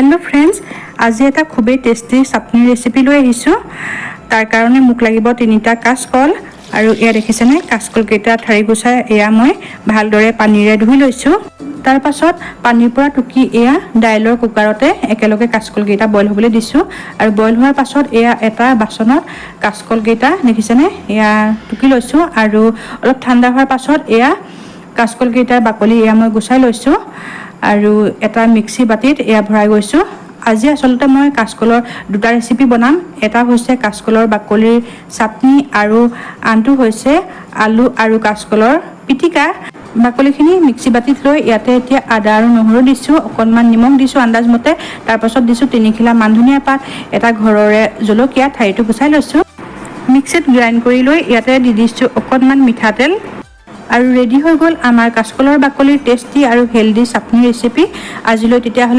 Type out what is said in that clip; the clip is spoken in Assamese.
हेलो फ्रेंड्स आज এটা খুবই টেস্টি চাটনি ৰেচিপি লৈ আহিছো তাৰ কাৰণে মোক লাগিব তিনিটা কাচকল আৰু এয়া দেখিছেনে কাচকল কেইটা ঠাৰি গুছাই এয়া মই ভালদৰে পানীৰে ধুই লৈছো তাৰ পাছত পানীৰ পৰা টুকি এয়া ডাইলৰ কুকাৰতে একেলগে কাচকল কেইটা বইল হ'বলৈ দিছো আৰু বইল হোৱাৰ পাছত এয়া এটা বাচনত কাচকল কেইটা দেখিছেনে এয়া টুকি লৈছো আৰু অলপ ঠাণ্ডা হোৱাৰ পাছত এয়া কাচকল কেইটাৰ বাকলি এয়া মই গুছাই লৈছো আৰু এটা মিক্সি বাটিত এয়া ভৰাই গৈছো আজি আসলতে মই কাচকলৰ দুটা ৰেচিপি বনাম এটা হৈছে কাচকলৰ বাকলিৰ চাটনি আৰু আনটো হৈছে আলু আৰু কাচকলৰ পিটিকা বাকলিখিনি মিক্সি বাটিত লৈ ইয়াতে এতিয়া আদা আৰু নহৰু দিছো অকনমান নিমখ দিছো আন্দাজ মতে তাৰ পাছত দিছো 3 খিলা মানধনিয়া পাত এটা ঘৰৰে জলকীয়া ঠাৰিটো গুছাই লৈছো মিক্সিত গ্ৰাইণ্ড কৰি লৈ ইয়াতে দি দিছো অকনমান মিঠাতেল আৰু ৰেডি হৈ গ'ল আমাৰ কাচকলৰ বাকলিৰ টেস্টি আৰু হেলদি চাটনি ৰেচিপি আজিলৈ তেতিয়া